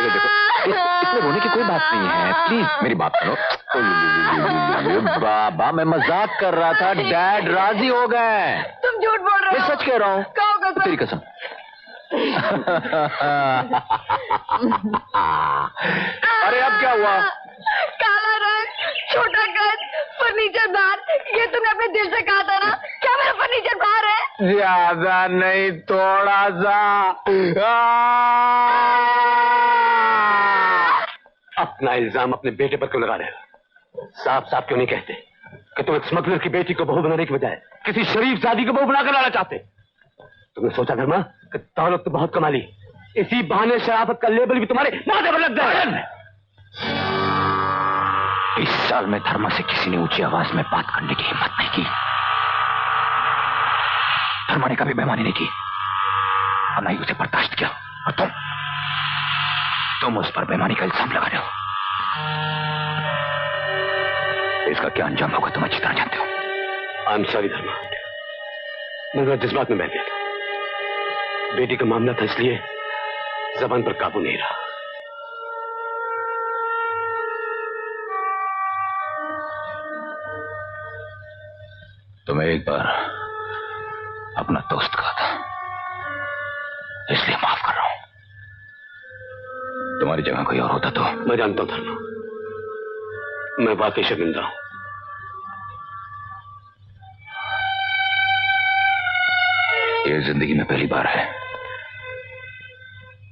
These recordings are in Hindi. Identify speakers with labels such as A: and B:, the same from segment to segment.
A: देखो, इसमें रोने की कोई बात नहीं है। प्लीज मेरी बात सुनो। बाबा मैं मजाक कर रहा था, डैड राजी हो गए।
B: तुम झूठ बोल रहे हो।
A: मैं सच कह रहा हूँ। तेरी कसम। अरे अब क्या हुआ?
B: काला रंग, छोटा कद, फर्नीचर बाहर। ये तुमने अपने दिल से कहा था ना? क्या मेरा फर्नीचर बाहर है?
A: ज्यादा नहीं, थोड़ा सा।
C: अपना इल्जाम अपने बेटे पर क्यों लगा रहे हो? साफ साफ क्यों नहीं कहते कि तुम एक स्मगलर की बेटी को बहू बनाने की बजाय किसी शरीफ शादी को बहू बनाकर लाना चाहते? तुमने सोचा धर्मा कि दौलत तो बहुत कमा ली, इसी बहाने शराफत का लेबल भी तुम्हारे माथे पर लग जाए।
A: इस साल में धर्मा से किसी ने ऊंची आवाज में बात करने की हिम्मत नहीं की। धर्मा ने कभी बेईमानी नहीं की और नहीं उसे बर्दाश्त किया। और तुम उस पर बेईमानी का इल्जाम लगा रहे हो। इसका क्या अंजाम होगा तुम अच्छी तरह जानते हो।
C: आई एम सॉरी धर्मा, मैं जज्बात में बह गया था। बेटी का मामला था इसलिए जबान पर काबू नहीं रहा।
A: तुम्हें एक बार अपना दोस्त कहा था, इसलिए माफ कर रहा हूं। तुम्हारी जगह कोई और होता तो।
C: मैं जानता हूं धर्मा, मैं वाकई शर्मिंदा हूं।
A: ये जिंदगी में पहली बार है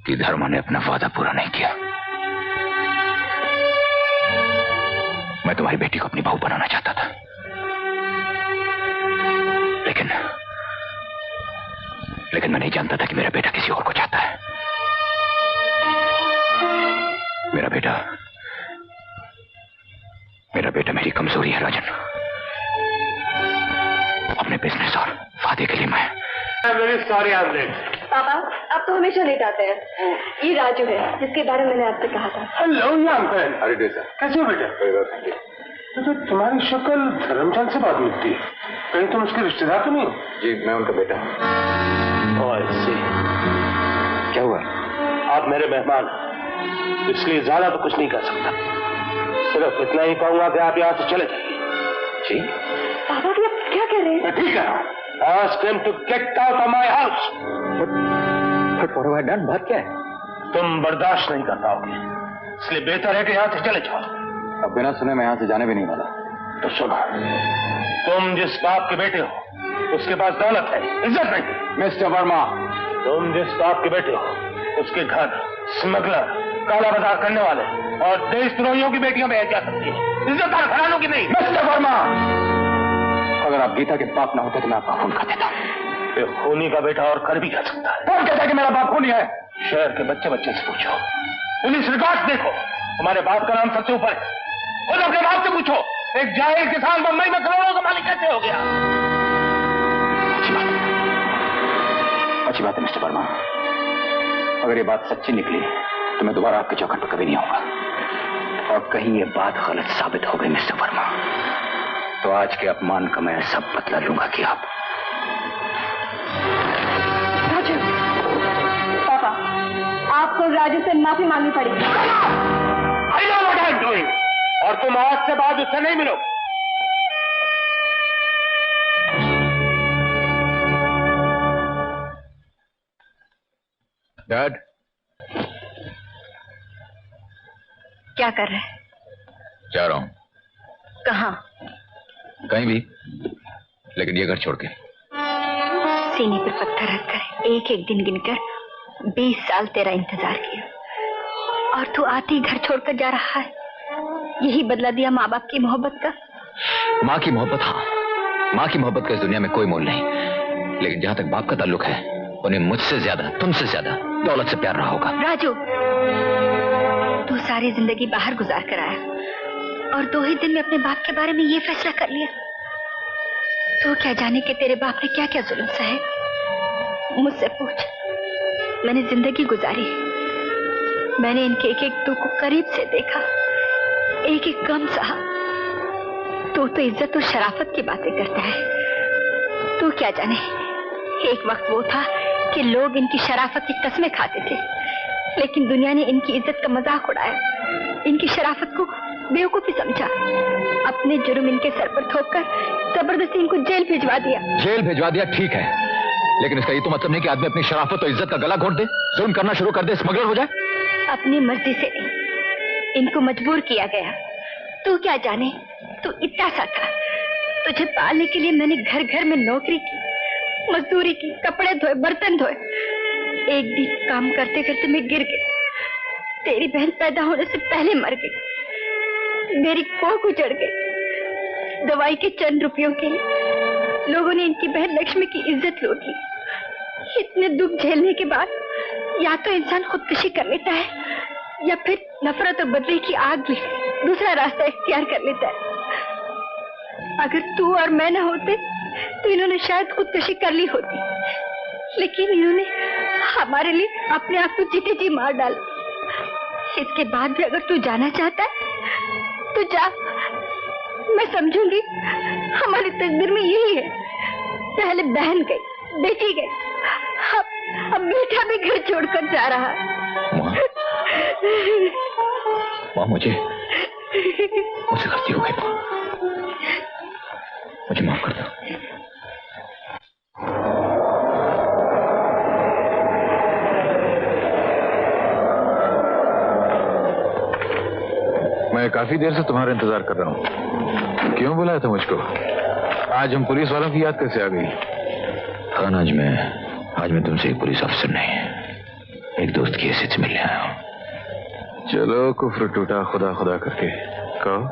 A: कि धर्मा ने अपना वादा पूरा नहीं किया। मैं तुम्हारी बेटी को अपनी बहू बनाना चाहता था, लेकिन मैं नहीं जानता था कि मेरा बेटा किसी और को चाहता है। मेरा बेटा मेरी कमजोरी है राजन। अपने बिजनेस और वादे के लिए मैं
C: very sorry I am late.
B: पापा आप तो हमेशा लेट आते हैं। ये राजू है जिसके बारे में मैंने आपसे कहा था।
C: Hello young man. अरे डेसा कैसे हो बेटा? तो तुम्हारी शक्ल धर्मचंद से बात मिलती है, कहीं तुम उसके रिश्तेदार तो नहीं?
A: जी मैं उनका बेटा हूं।
C: और
A: क्या हुआ?
C: आप मेरे मेहमान, इसलिए ज्यादा तो कुछ नहीं कर सकता। सिर्फ इतना ही कहूंगा कि आप यहाँ से चले जाइए।
A: जी
B: पापा जी आप क्या कह रहे हैं?
C: ठीक है, ask him to get out of my house.
A: But what have I done? बात क्या है?
C: तुम बर्दाश्त नहीं कर पाओगे, इसलिए बेहतर है कि यहाँ से चले जाओ।
A: अब बिना सुने मैं यहाँ से जाने भी नहीं वाला।
C: तो सुनो, तुम जिस बाप के बेटे हो उसके पास दौलत है, इज्जत नहीं।
A: मिस्टर वर्मा,
C: तुम जिस बाप के बेटे हो उसके घर स्मगलर, काला बाजार करने वाले और देशद्रोहियों की बेटियां भेज जा सकती है, इज्जतदार घरानों की नहीं।
A: मिस्टर वर्मा, अगर आप गीता के बाप ना होते तो मैं आपका खून कर देता।
C: खूनी का बेटा और कर भी कर सकता है।
A: कौन कहता है कि मेरा बाप खूनी है?
C: शहर के बच्चे बच्चे से पूछो, पुलिस रिकॉर्ड देखो, तुम्हारे बाप का नाम सबसे ऊपर है। खुद अपने बाप से पूछो, एक जाहिल किसान बम्बई में करोड़ों का मालिक कैसे हो गया?
A: अच्छी बात है मिस्टर वर्मा, अगर ये बात सच्ची निकली तो मैं दोबारा आपके चौखट पर कभी नहीं आऊंगा। और कहीं ये बात गलत साबित हो गई मिस्टर वर्मा, तो आज के अपमान का मैं सब बदला लूंगा कि आप।
B: राजू, पापा आपको राजू से माफी मांगनी पड़ेगी।
C: I know what I'm doing, और तुम आज से बाद उससे नहीं मिलो।
A: डैड
B: क्या कर रहे हैं?
A: जा रहा हूं।
B: कहाँ?
A: कहीं भी, लेकिन ये घर छोड़ के।
B: सीने पर पत्थर रखकर एक एक दिन गिनकर 20 साल तेरा इंतजार किया और तू आते ही घर छोड़कर जा रहा है। यही बदला दिया माँ बाप की मोहब्बत का?
A: माँ की मोहब्बत, हाँ, माँ की मोहब्बत का इस दुनिया में कोई मोल नहीं, लेकिन जहां तक बाप का ताल्लुक है उन्हें मुझसे ज्यादा, तुमसे ज्यादा दौलत से प्यार रहा होगा।
B: राजू, तू सारी जिंदगी बाहर गुजार कर आया और 2 ही दिन में अपने बाप के बारे में ये फैसला कर लिया। तू क्या जाने कि तेरे बाप ने क्या क्या जुल्म सहे। मुझसे पूछ, मैंने जिंदगी गुजारी, मैंने इनके एक एक दुख को करीब से देखा, एक एक गम सहा। तू तो इज्जत और शराफत की बातें करता है। तू क्या जाने, एक वक्त वो था कि लोग इनकी शराफत की कस्में खाते थे, लेकिन दुनिया ने इनकी इज्जत का मजाक उड़ाया, इनकी शराफत को बेवकूफी समझा, अपने जुर्म इनके सर पर थोपकर जबरदस्ती इनको जेल भिजवा दिया।
D: जेल भिजवा दिया ठीक है, लेकिन इसका ये तो मतलब नहीं कि आदमी अपनी शराफत और इज्जत का गला घोट दे, जुल्म करना शुरू कर दे, स्मगलर हो जाए।
B: अपनी मर्जी से नहीं, इनको मजबूर किया गया। तू क्या जाने, तू इतना सा था, तुझे पालने के लिए मैंने घर घर में नौकरी की, मजदूरी की, कपड़े धोए, बर्तन धोए। एक दिन काम करते करते मैं गिर गई, तेरी बहन पैदा होने से पहले मर गई, मेरी कोख उजड़ गई। दवाई के चंद रुपयों के लिए लोगों ने इनकी बहन लक्ष्मी की इज्जत लूट ली। इतने दुख झेलने के बाद या तो इंसान खुदकुशी कर लेता है या फिर नफरत और बदले की आग में दूसरा रास्ता इख्तियार कर लेता है। अगर तू और मैं न होते तो इन्होंने शायद खुदकुशी कर ली होती, लेकिन इन्होंने हमारे लिए अपने आप को जीते जी मार डाला। इसके बाद भी अगर तू जाना चाहता है तो जा, मैं समझूंगी हमारी तकदीर में यही है। पहले बहन गई, बेटी गई, अब बेटा भी घर छोड़कर जा रहा है।
D: माँ मुझसे गलती हो गई, मुझे माफ कर दो।
E: मैं काफी देर से तुम्हारा इंतजार कर रहा हूँ। क्यों बुलाया था मुझको? आज हम पुलिस वालों की याद कैसे आ गई?
D: खान, आज मैं तुमसे एक पुलिस अफसर नहीं, एक दोस्त की हैसियत से मिलने आया हूँ।
E: चलो कुफ्र टूटा खुदा खुदा करके, कहो।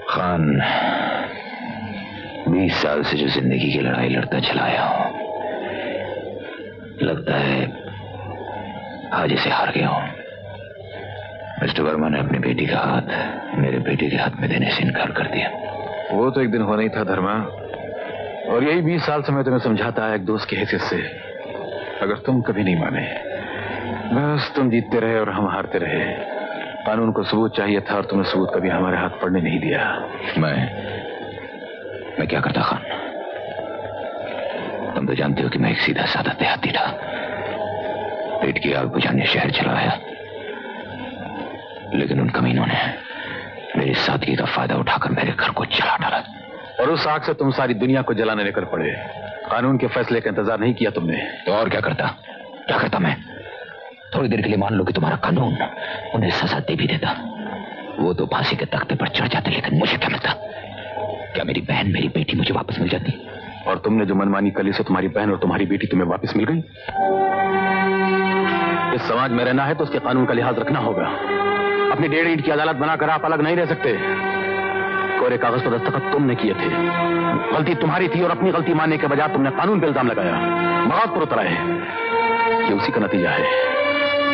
D: खान, 20 साल से जो जिंदगी की लड़ाई लड़ता चला आया हूं, लगता है आज इसे हार गया हूं। मिस्टर वर्मा ने अपनी बेटी का हाथ मेरे बेटे के हाथ में देने से इनकार कर दिया।
E: वो तो एक दिन होना ही था धर्मा, और यही 20 साल से मैं तुम्हें समझाता है एक दोस्त की हैसियत से। अगर तुम कभी नहीं माने, बस तुम जीतते रहे और हम हारते रहे। कानून को सबूत चाहिए था और तुमने सबूत कभी हमारे हाथ पड़ने नहीं दिया।
D: मैं क्या करता खान? तुम तो जानते हो कि मैं एक सीधा साधा देहाती था, पेट की आग बुझाने शहर चला आया, लेकिन उन कमीनों ने मेरी सादगी का फायदा उठाकर मेरे घर को जला डाला।
E: और उस आग से तुम सारी दुनिया को जलाने लेकर पड़े। कानून के फैसले का इंतजार नहीं किया तुमने।
D: तो और क्या करता मैं? थोड़ी देर के लिए मान लो कि तुम्हारा कानून उन्हें सजा दे भी देता, वो तो फांसी के तख्ते पर चढ़ जाते, लेकिन मुझे क्या मिलता? क्या मेरी बहन, मेरी बेटी मुझे वापस मिल जाती?
E: और तुमने जो मनमानी कर ली से तुम्हारी बहन और तुम्हारी बेटी तुम्हें वापस मिल गई। इस समाज में रहना है तो उसके कानून का लिहाज रखना होगा। अपनी 1.5 ईंट की अदालत बनाकर आप अलग नहीं रह सकते। कोरे कागज पर दस्तखत तुमने किए थे, गलती तुम्हारी थी, और अपनी गलती मानने के बजाय तुमने कानून पे इल्जाम लगाया, बगावत पर उतरा है। ये उसी का नतीजा है।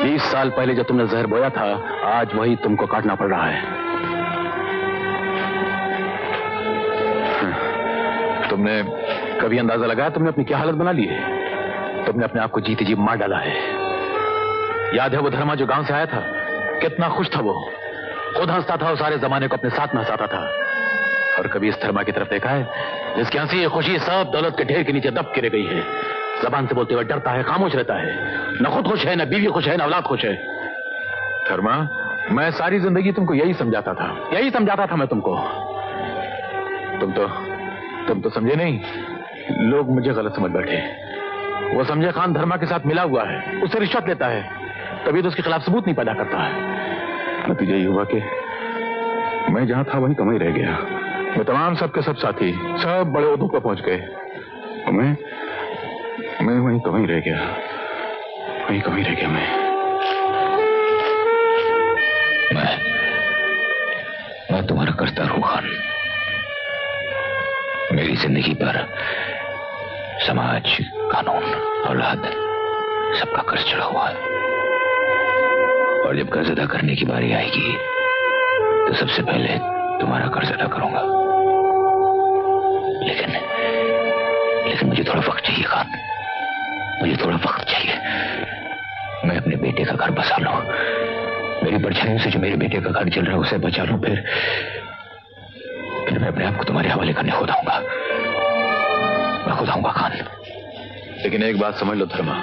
E: 20 साल पहले जो तुमने जहर बोया था, आज वही तुमको काटना पड़ रहा है। तुमने कभी अंदाजा लगाया तुमने अपनी क्या हालत बना ली है? तुमने अपने आप को जीते जी मार डाला है। याद है वो धर्मा जो गांव से आया था, कितना खुश था वो, खुद हंसता था और सारे जमाने को अपने साथ में हंसाता था। और कभी इस धर्मा की तरफ देखा है जिसकी हंसी खुशी सब दौलत के ढेर के नीचे दब के रह गई है? जबान से बोलते हुए डरता है, खामोश रहता है, न खुद खुश है, न बीवी खुश है, न औलाद खुश है। धर्मा, मैं सारी जिंदगी तुमको यही समझाता था मैं तुमको। तुम तो समझे नहीं, लोग मुझे गलत समझ बैठे। वो समझे खान धर्मा के साथ मिला हुआ है, उससे रिश्वत लेता है, तभी तो उसके खिलाफ सबूत नहीं पैदा करता है। नतीजा ये हुआ कि मैं जहां था वहीं कम ही रह गया। मैं तमाम सबके सब साथी सब बड़े ओहदों पर पहुंच गए, मैं वहीं कम ही रह गया,
D: मैं तुम्हारा कर्जदार हूं खान। मेरी जिंदगी पर समाज, कानून, औलाद सबका कर्ज चढ़ा हुआ है, और जब कर्ज अदा करने की बारी आएगी तो सबसे पहले तुम्हारा कर्ज अदा करूंगा। लेकिन मुझे थोड़ा वक्त चाहिए खान, मुझे थोड़ा वक्त चाहिए। मैं अपने बेटे का घर बसा लूं, मेरी परछाइयों से जो मेरे बेटे का घर चल रहा है उसे बचा लूं, फिर मैं अपने आप को तुम्हारे हवाले करने खुद आऊंगा। मैं खुद आऊंगा खान।
E: लेकिन एक बात समझ लो धर्मा,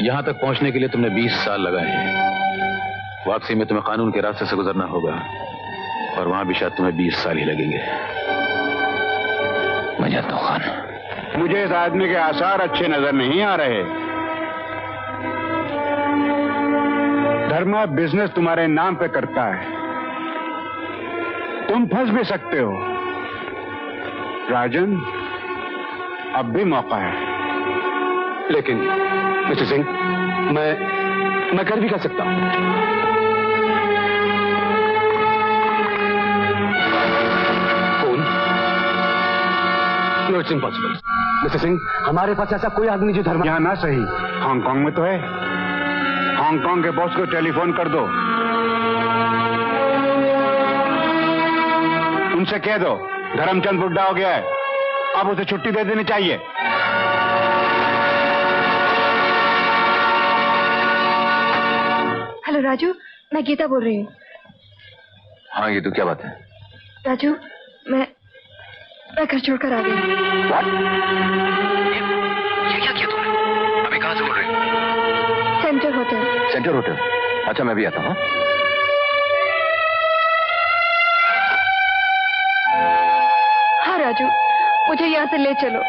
E: यहां तक पहुंचने के लिए तुमने 20 साल लगाए हैं। वापसी में तुम्हें कानून के रास्ते से गुजरना होगा और वहां भी शायद तुम्हें 20 साल ही लगेंगे।
D: मैं जानता हूं खान।
F: मुझे इस आदमी के आसार अच्छे नजर नहीं आ रहे। धर्मा बिजनेस तुम्हारे नाम पे करता है, तुम फंस भी सकते हो। राजन, अब भी मौका है।
C: लेकिन मिस्टर सिंह, मैं कर भी कर सकता हूं। Phone? No, it's impossible. Mister Singh, हमारे पास ऐसा कोई आदमी जो धर्मा
F: यहां ना सही, हांगकांग में तो है। हांगकांग के बॉस को टेलीफोन कर दो, उनसे कह दो धर्मचंद बुढ़ा हो गया है, अब उसे छुट्टी दे देनी चाहिए।
B: हेलो राजू, मैं गीता बोल रही हूँ।
D: हाँ ये तो क्या बात है?
B: राजू, मैं घर छोड़कर आ गई।
D: ये क्या किया तुमने? अभी कहाँ से बोल रही हो?
B: Centre hotel.
D: Centre hotel? अच्छा मैं भी आता हूँ।
B: हाँ राजू, मुझे यहाँ से ले चलो,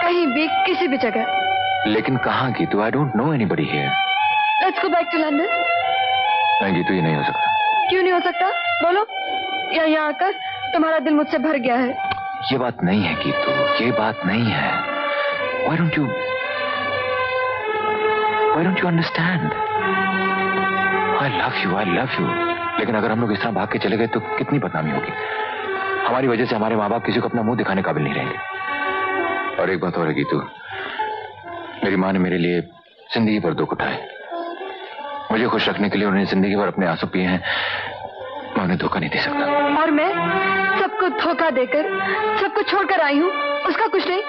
B: कहीं भी, किसी भी जगह।
D: लेकिन कहाँ की? तो I don't know anybody here.
B: Let's go back to London.
D: नहीं गीतू, ये नहीं हो सकता।
B: क्यों नहीं हो सकता? बोलो। यहाँ आकर तुम्हारा दिल मुझसे भर गया है।
D: ये बात नहीं है गीतू, ये बात नहीं है। Why don't you understand? I love you. लेकिन अगर हम लोग इस तरह भाग के चले गए तो कितनी बदनामी होगी। हमारी वजह से हमारे माँ बाप किसी को अपना मुंह दिखाने काबिल नहीं रहेंगे। और एक बात और है गीतू, मेरी माँ ने मेरे लिए जिंदगी भर दुख उठाए। मुझे खुश रखने के लिए उन्हें जिंदगी भर अपने आंसू पिए हैं। मैं उन्हें धोखा नहीं दे सकता।
B: और मैं सबको धोखा देकर सबको छोड़कर आई हूँ, उसका कुछ नहीं।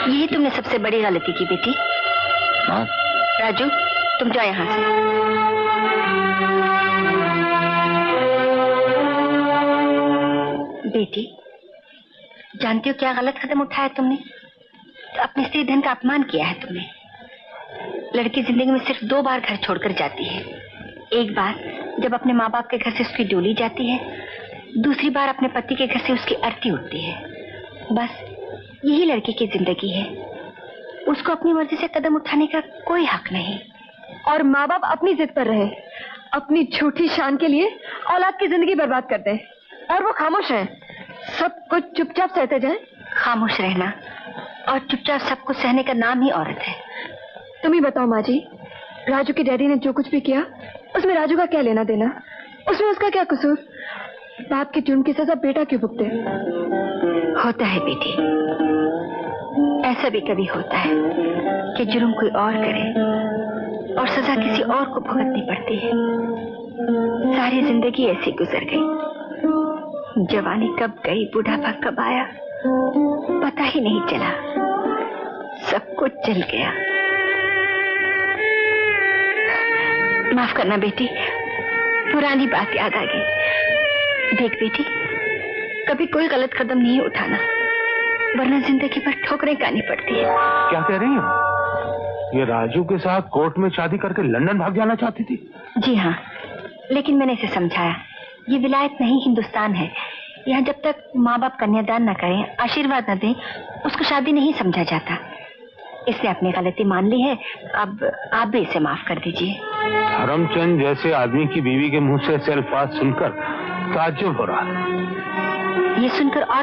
B: यही तुमने सबसे बड़ी गलती की बेटी।
D: हाँ
B: राजू, तुम जाओ यहाँ से। बेटी, जानती हो क्या गलत कदम उठाया तुमने? तो अपने स्त्री धन का अपमान किया है तुमने। लड़की जिंदगी में सिर्फ 2 बार घर छोड़कर जाती है। एक बार जब अपने माँ बाप के घर से उसकी डोली जाती है, दूसरी बार अपने पति के घर से उसकी अर्थी उठती है। बस यही लड़की की जिंदगी है। उसको अपनी मर्जी से कदम उठाने का कोई हक नहीं। और माँ बाप अपनी जिद पर रहे, अपनी झूठी शान के लिए औलाद की जिंदगी बर्बाद करते हैं और वो खामोश हैं। सब कुछ चुपचाप सहते जाएं। खामोश रहना और चुपचाप सब कुछ सहने का नाम ही औरत है। तुम ही बताओ माँ जी, राजू के डैडी ने जो कुछ भी किया उसमें राजू का क्या लेना देना? उसमें उसका क्या कसूर? बाप के जुर्म की सजा बेटा क्यों भुगते? होता है बेटी, ऐसा भी कभी होता है कि जुर्म कोई और करे और सजा किसी और को भुगतनी पड़ती है। सारी जिंदगी ऐसी गुजर गई। जवानी कब गई, बुढ़ापा कब आया, पता ही नहीं चला। सब कुछ चल गया। माफ करना बेटी, पुरानी बात याद आ गई। देख बेटी, कभी कोई गलत कदम नहीं उठाना, वरना जिंदगी पर ठोकरें खानी पड़ती है।
F: क्या कह रही हो? ये राजू के साथ कोर्ट में शादी करके लंदन भाग जाना चाहती थी?
B: जी हाँ, लेकिन मैंने इसे समझाया, ये विलायत नहीं हिंदुस्तान है। यहाँ जब तक माँ बाप कन्यादान न करें, आशीर्वाद न दें, उसको शादी नहीं समझा जाता। इसने अपनी गलती मान ली है, अब आप भी इसे माफ कर दीजिए।
F: धर्मचंद जैसे आदमी की बीवी के मुंह से ऐसे अल्फाज सुनकर ताज्जुब हो रहा है।
B: ये सुनकर और